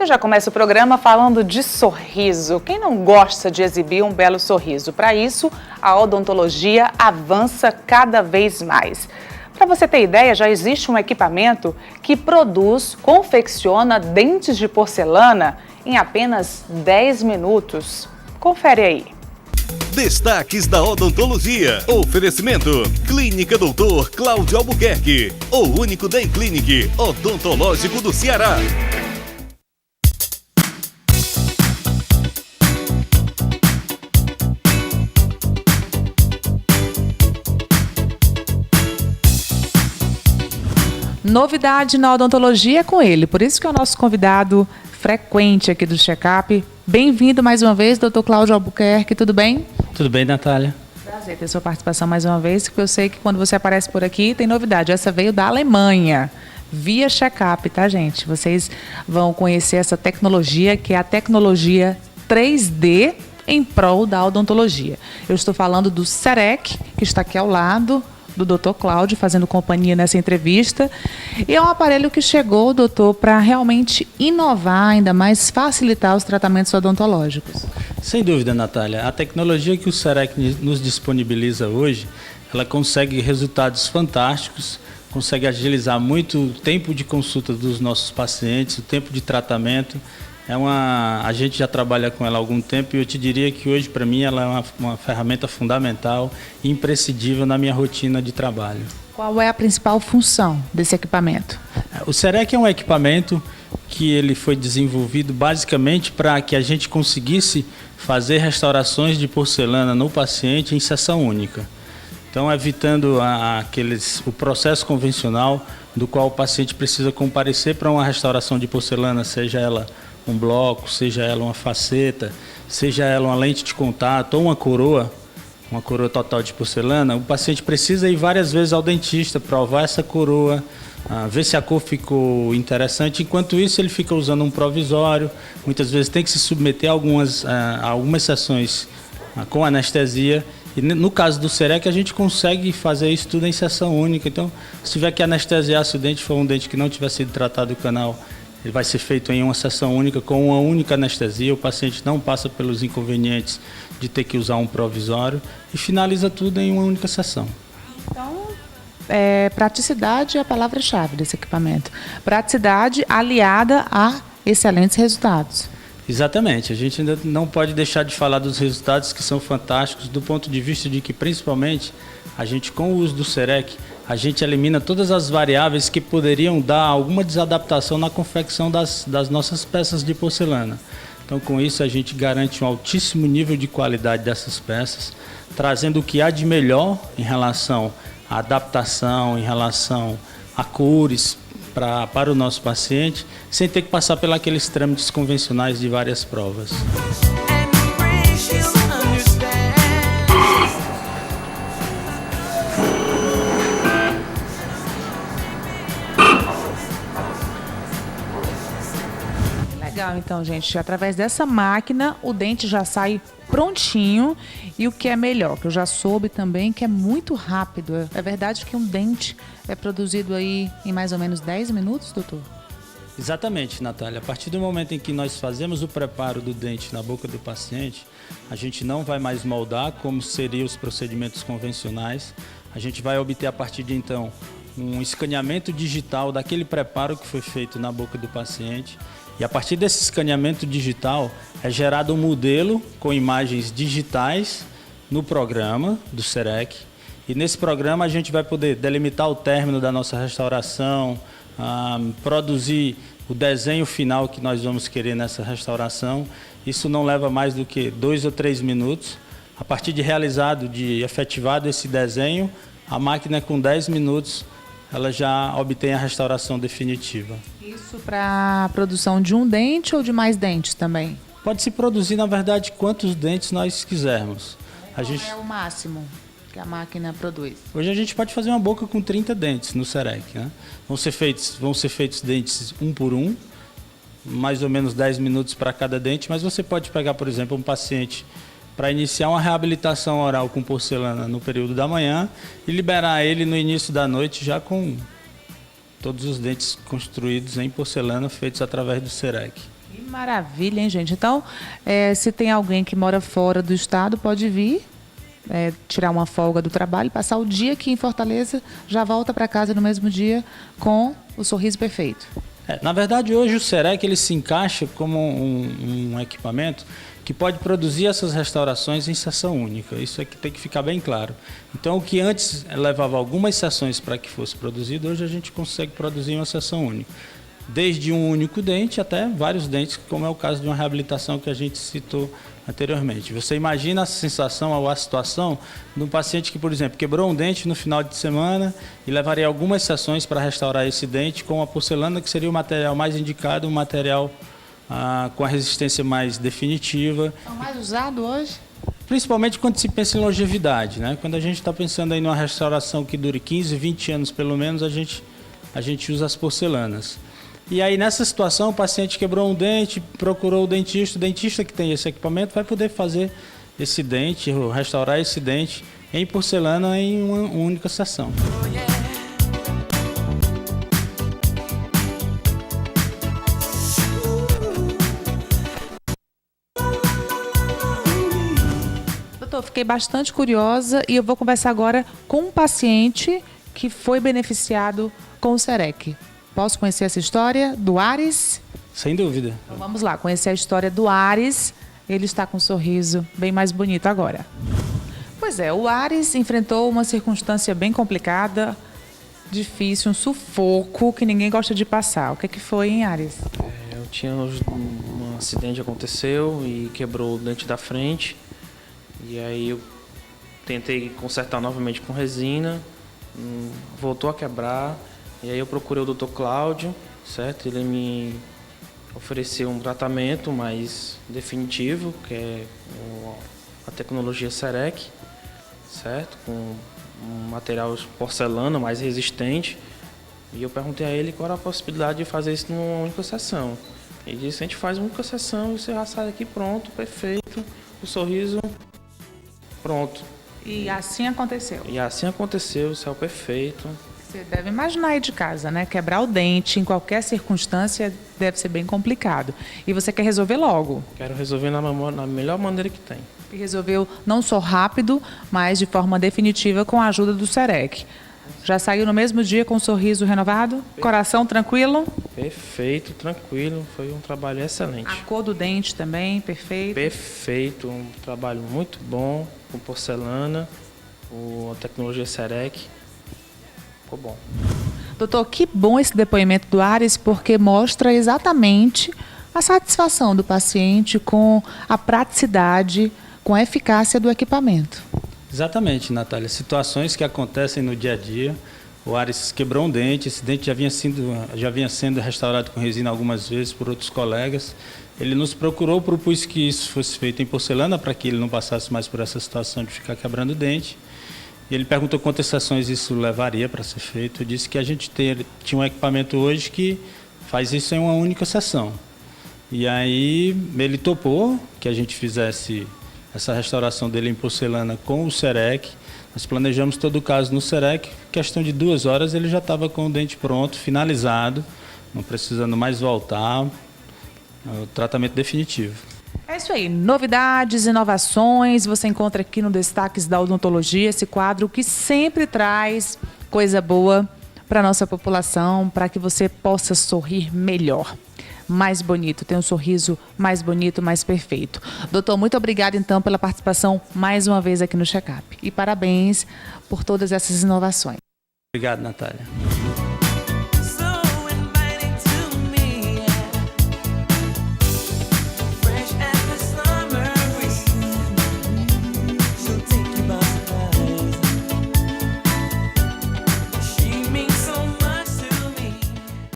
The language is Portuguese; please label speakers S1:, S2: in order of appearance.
S1: Eu já começo o programa falando de sorriso. Quem não gosta de exibir um belo sorriso? Para isso, a odontologia avança cada vez mais. Para você ter ideia, já existe um equipamento que confecciona dentes de porcelana em apenas 10 minutos. Confere aí.
S2: Destaques da odontologia. Oferecimento: Clínica Doutor Cláudio Albuquerque, o único Day Clinic odontológico do Ceará.
S1: Novidade na odontologia é com ele, por isso que é o nosso convidado frequente aqui do Checkup. Bem-vindo mais uma vez, Dr. Cláudio Albuquerque, tudo bem?
S3: Tudo bem, Natália?
S1: Prazer ter sua participação mais uma vez, porque eu sei que quando você aparece por aqui tem novidade. Essa veio da Alemanha, via Checkup, tá, gente? Vocês vão conhecer essa tecnologia, que é a tecnologia 3D em prol da odontologia. Eu estou falando do CEREC, que está aqui ao lado do Dr. Cláudio, fazendo companhia nessa entrevista. E é um aparelho que chegou, doutor, para realmente inovar, ainda mais facilitar os tratamentos odontológicos.
S3: Sem dúvida, Natália. A tecnologia que o CEREC nos disponibiliza hoje, ela consegue resultados fantásticos, consegue agilizar muito o tempo de consulta dos nossos pacientes, o tempo de tratamento. A gente já trabalha com ela há algum tempo e eu te diria que hoje, para mim, ela é uma ferramenta fundamental e imprescindível na minha rotina de trabalho.
S1: Qual é a principal função desse equipamento?
S3: O CEREC é um equipamento que ele foi desenvolvido basicamente para que a gente conseguisse fazer restaurações de porcelana no paciente em sessão única. Então, evitando o processo convencional do qual o paciente precisa comparecer para uma restauração de porcelana, seja ela um bloco, seja ela uma faceta, seja ela uma lente de contato ou uma coroa total de porcelana, o paciente precisa ir várias vezes ao dentista, provar essa coroa, ver se a cor ficou interessante. Enquanto isso, ele fica usando um provisório, muitas vezes tem que se submeter a algumas sessões com anestesia. E no caso do CEREC, a gente consegue fazer isso tudo em sessão única. Então, se tiver que anestesiar, se o dente for um dente que não tiver sido tratado do canal, ele vai ser feito em uma sessão única, com uma única anestesia. O paciente não passa pelos inconvenientes de ter que usar um provisório e finaliza tudo em uma única sessão.
S1: Então, praticidade é a palavra-chave desse equipamento. Praticidade aliada a excelentes resultados.
S3: Exatamente. A gente ainda não pode deixar de falar dos resultados que são fantásticos do ponto de vista de que, principalmente, a gente, com o uso do CEREC, a gente elimina todas as variáveis que poderiam dar alguma desadaptação na confecção das nossas peças de porcelana. Então, com isso, a gente garante um altíssimo nível de qualidade dessas peças, trazendo o que há de melhor em relação à adaptação, em relação a cores para o nosso paciente, sem ter que passar pelos trâmites convencionais de várias provas.
S1: Legal, então, gente, através dessa máquina o dente já sai prontinho e o que é melhor, que eu já soube também que é muito rápido. É verdade que um dente é produzido aí em mais ou menos 10 minutos, doutor?
S3: Exatamente, Natália. A partir do momento em que nós fazemos o preparo do dente na boca do paciente, a gente não vai mais moldar como seriam os procedimentos convencionais. A gente vai obter a partir de então um escaneamento digital daquele preparo que foi feito na boca do paciente. E a partir desse escaneamento digital é gerado um modelo com imagens digitais no programa do CEREC. E nesse programa a gente vai poder delimitar o término da nossa restauração, produzir o desenho final que nós vamos querer nessa restauração. Isso não leva mais do que 2 ou 3 minutos. A partir de efetivado esse desenho, a máquina com 10 minutos ela já obtém a restauração definitiva.
S1: Isso para a produção de um dente ou de mais dentes também?
S3: Pode se produzir, na verdade, quantos dentes nós quisermos.
S1: Qual é o máximo que a máquina produz?
S3: Hoje a gente pode fazer uma boca com 30 dentes no CEREC, né? Vão ser feitos dentes um por um, mais ou menos 10 minutos para cada dente, mas você pode pegar, por exemplo, um paciente para iniciar uma reabilitação oral com porcelana no período da manhã e liberar ele no início da noite já com todos os dentes construídos em porcelana feitos através do CEREC.
S1: Que maravilha, hein, gente? Então, se tem alguém que mora fora do estado, pode vir, tirar uma folga do trabalho, passar o dia aqui em Fortaleza, já volta para casa no mesmo dia com o sorriso perfeito.
S3: Na verdade, hoje o SEREC ele se encaixa como um equipamento que pode produzir essas restaurações em sessão única. Isso é que tem que ficar bem claro. Então, o que antes levava algumas sessões para que fosse produzido, hoje a gente consegue produzir em uma sessão única. Desde um único dente até vários dentes, como é o caso de uma reabilitação que a gente citou anteriormente. Você imagina a sensação ou a situação de um paciente que, por exemplo, quebrou um dente no final de semana e levaria algumas sessões para restaurar esse dente com a porcelana, que seria o material mais indicado, um material com a resistência mais definitiva.
S1: É o mais usado hoje?
S3: Principalmente quando se pensa em longevidade, né? Quando a gente está pensando aí numa restauração que dure 15, 20 anos pelo menos, a gente usa as porcelanas. E aí nessa situação o paciente quebrou um dente, procurou o dentista que tem esse equipamento vai poder fazer esse dente, restaurar esse dente em porcelana em uma única sessão.
S1: Doutor, fiquei bastante curiosa e eu vou conversar agora com um paciente que foi beneficiado com o SEREC. Posso conhecer essa história do Ares?
S3: Sem dúvida.
S1: Então vamos lá, conhecer a história do Ares. Ele está com um sorriso bem mais bonito agora. Pois é, o Ares enfrentou uma circunstância bem complicada, difícil, um sufoco que ninguém gosta de passar. O que foi, hein, Ares?
S4: Eu tinha um acidente que aconteceu e quebrou o dente da frente. E aí eu tentei consertar novamente com resina, voltou a quebrar. E aí eu procurei o Dr. Cláudio, certo? Ele me ofereceu um tratamento mais definitivo, que é a tecnologia SEREC, certo? Com um material porcelana mais resistente. E eu perguntei a ele qual era a possibilidade de fazer isso numa única sessão. Ele disse, a gente faz uma única sessão e você já sai daqui pronto, perfeito, o sorriso pronto.
S1: E assim aconteceu?
S4: E assim aconteceu, saiu perfeito.
S1: Você deve imaginar aí de casa, né? Quebrar o dente em qualquer circunstância deve ser bem complicado. E você quer resolver logo?
S4: Quero resolver na melhor maneira que tem.
S1: E resolveu não só rápido, mas de forma definitiva com a ajuda do SEREC. Já saiu no mesmo dia com um sorriso renovado? Coração tranquilo?
S4: Perfeito, tranquilo. Foi um trabalho excelente.
S1: A cor do dente também, perfeito?
S4: Perfeito, um trabalho muito bom, com porcelana, com a tecnologia SEREC. Ficou bom.
S1: Doutor, que bom esse depoimento do Ares, porque mostra exatamente a satisfação do paciente com a praticidade, com a eficácia do equipamento.
S3: Exatamente, Natália. Situações que acontecem no dia a dia. O Ares quebrou um dente, esse dente já vinha sendo restaurado com resina algumas vezes por outros colegas. Ele nos procurou, propôs que isso fosse feito em porcelana para que ele não passasse mais por essa situação de ficar quebrando o dente. E ele perguntou quantas sessões isso levaria para ser feito. Eu disse que a gente tinha um equipamento hoje que faz isso em uma única sessão. E aí ele topou que a gente fizesse essa restauração dele em porcelana com o SEREC. Nós planejamos todo o caso no SEREC. Questão de 2 horas ele já estava com o dente pronto, finalizado, não precisando mais voltar. O tratamento definitivo.
S1: É isso aí, novidades, inovações, você encontra aqui no Destaques da Odontologia, esse quadro que sempre traz coisa boa para a nossa população, para que você possa sorrir melhor, mais bonito, ter um sorriso mais bonito, mais perfeito. Doutor, muito obrigada então pela participação mais uma vez aqui no Check-up e parabéns por todas essas inovações.
S3: Obrigado, Natália.